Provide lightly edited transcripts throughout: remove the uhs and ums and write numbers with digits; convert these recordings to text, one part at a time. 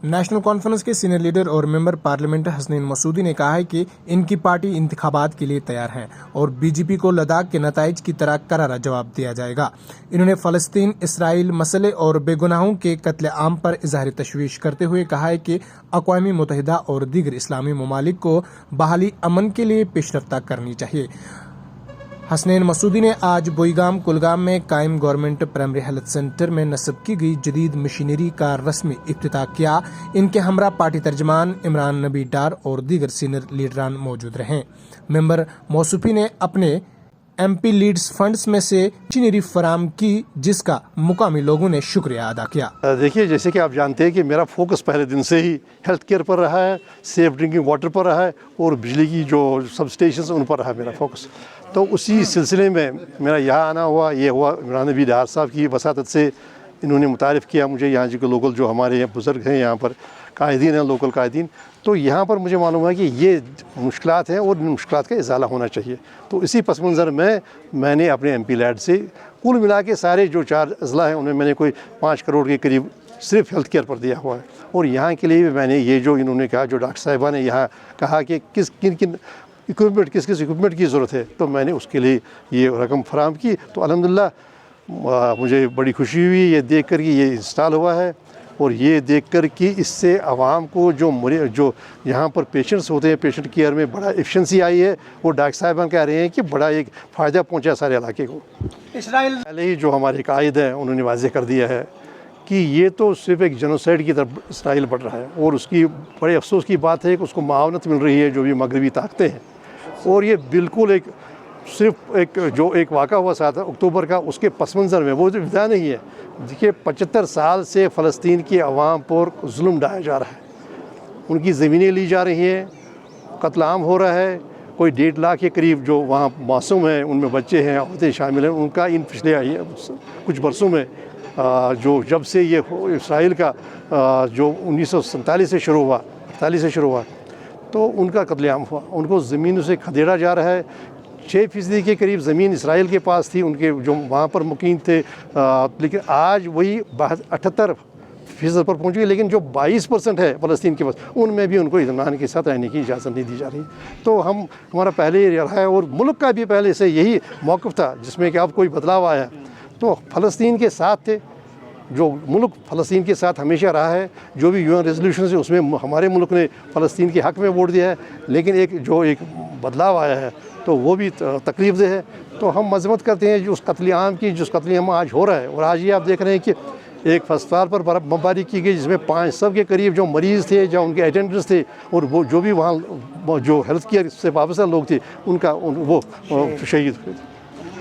National conference کے senior leader اور member parliament Hasnain Masoodi نے کہا ہے کہ ان کی پارٹی انتخابات کے لیے تیار ہے اور بی جے پی کو لداخ کے نتائج کی طرح کرارا جواب دیا جائے گا۔ انہوں نے فلسطین اسرائیل مسئلے اور بے گناہوں کے قتل عام پر اظہار تشویش کرتے ہوئے کہا ہے کہ اقوام متحدہ اور دیگر اسلامی ممالک کو بحالی امن کے لیے پیش رفت کرنی چاہیے۔ حسنین مسعودی نے آج بوئیگام کلگام میں قائم گورنمنٹ پرائمری ہیلتھ سینٹر میں نصب کی گئی جدید مشینری کا رسمی افتتاح کیا۔ ان کے ہمراہ پارٹی ترجمان عمران نبی ڈار اور دیگر سینئر لیڈران موجود رہے۔ ممبر موصوفی نے اپنے ایم پی لیڈز فنڈز میں سے مشینری فراہم کی جس کا مقامی لوگوں نے شکریہ ادا کیا۔ دیکھیے، جیسے کہ آپ جانتے ہیں کہ میرا فوکس پہلے دن سے ہی ہیلتھ کیئر پر رہا ہے، سیف ڈرنکنگ واٹر پر رہا ہے اور بجلی کی جو سب اسٹیشنز ان پر رہا میرا فوکس۔ تو اسی سلسلے میں میرا یہاں آنا ہوا، یہ ہوا عمران نبی ڈار صاحب کی وساطت سے۔ انہوں نے متعارف کیا مجھے یہاں جو لوکل جو ہمارے بزرگ ہیں، یہاں پر قائدین ہیں، لوکل قائدین۔ تو یہاں پر مجھے معلوم ہوا کہ یہ مشکلات ہیں اور ان مشکلات کا ازالہ ہونا چاہیے۔ تو اسی پس منظر میں نے اپنے ایم پی لیڈ سے کل ملا کے سارے جو 4 اضلاع ہیں ان میں نے کوئی 5 کروڑ کے قریب صرف ہیلتھ کیئر پر دیا ہوا ہے۔ اور یہاں کے لیے بھی میں نے یہ جو انہوں نے کہا، جو ڈاکٹر صاحبہ نے یہاں کہا کہ کس اکوپمنٹ کی ضرورت ہے، تو میں نے اس کے لیے یہ رقم فراہم کی۔ تو الحمدللہ مجھے بڑی خوشی ہوئی یہ دیکھ کر کہ یہ انسٹال ہوا ہے، اور یہ دیکھ کر کہ اس سے عوام کو جو یہاں پر پیشنٹس ہوتے ہیں، پیشنٹ کیئر میں بڑا ایفیشنسی آئی ہے، وہ ڈاکٹر صاحبان کہہ رہے ہیں کہ بڑا ایک فائدہ پہنچا سارے علاقے کو۔ اسرائیل پہلے ہی جو ہمارے قائد ہیں انہوں نے واضح کر دیا ہے کہ یہ تو صرف ایک جنوسائڈ کی طرف اسرائیل بڑھ رہا ہے، اور اس کی بڑے افسوس کی بات ہے کہ اس کو معاونت مل رہی ہے جو بھی مغربی طاقتیں ہیں، اور یہ بالکل صرف ایک واقعہ ہوا 7 اکتوبر کا، اس کے پس منظر میں وہ وجہ نہیں ہے۔ دیکھیے 75 سال سے فلسطین کی عوام پر ظلم ڈھایا جا رہا ہے، ان کی زمینیں لی جا رہی ہیں، قتل عام ہو رہا ہے۔ کوئی 1.5 لاکھ کے قریب جو وہاں معصوم ہیں، ان میں بچے ہیں، عورتیں شامل ہیں، ان کا ان پچھلے کچھ برسوں میں جب سے یہ اسرائیل کا جو 1947 سے شروع ہوا، 48 سے شروع ہوا، تو ان کا قتل عام ہوا، ان کو زمینوں سے کھدیڑا جا رہا ہے۔ 6% کے قریب زمین اسرائیل کے پاس تھی، ان کے جو وہاں پر مقیم تھے، لیکن آج وہی 78% پر پہنچ گئی، لیکن جو 22% ہے فلسطین کے پاس، ان میں بھی ان کو اطمینان کے ساتھ رہنے کی اجازت نہیں دی جا رہی۔ تو ہمارا پہلے یہ رہا ہے، اور ملک کا بھی پہلے سے یہی موقف تھا جس میں کہ اب کوئی بدلاؤ آیا، تو فلسطین کے ساتھ تھے، جو ملک فلسطین کے ساتھ ہمیشہ رہا ہے۔ جو بھی UN ریزولوشنز ہیں اس میں ہمارے ملک نے فلسطین کے حق میں ووٹ دیا ہے، لیکن ایک بدلاؤ آیا ہے تو وہ بھی تکلیف دہ ہے۔ تو ہم مذمت کرتے ہیں جو اس قتل عام کی، جس قتل عام آج ہو رہا ہے، اور آج یہ آپ دیکھ رہے ہیں کہ ایک ہسپتال پر بمباری کی گئی جس میں 500 کے قریب جو مریض تھے، جو ان کے اٹینڈنٹس تھے، اور وہ جو بھی وہاں جو ہیلتھ کیئر سے وابستہ لوگ تھے، ان کا وہ شہید ہوئے۔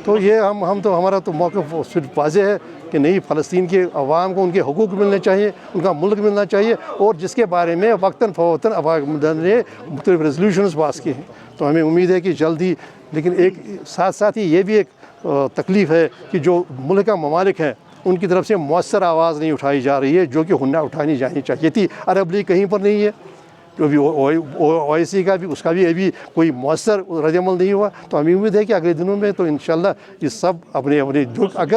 تو یہ ہمارا تو موقف صرف واضح ہے کہ نہیں، فلسطین کے عوام کو ان کے حقوق ملنے چاہیے، ان کا ملک ملنا چاہیے، اور جس کے بارے میں وقتاً فوقتاً عوام نے مختلف ریزولوشنز پاس کیے ہیں۔ تو ہمیں امید ہے کہ جلد ہی، لیکن ساتھ ہی یہ بھی ایک تکلیف ہے کہ جو ملک کا ممالک ہیں ان کی طرف سے مؤثر آواز نہیں اٹھائی جا رہی ہے، جو کہ اٹھانی جانی چاہیے تھی۔ عرب لیگ کہیں پر نہیں ہے، جو بھی OIC کا بھی، اس کا بھی ابھی کوئی مؤثر رد عمل نہیں ہوا۔ تو ہمیں امید ہے کہ اگلے دنوں میں تو انشاءاللہ یہ سب اپنے اگر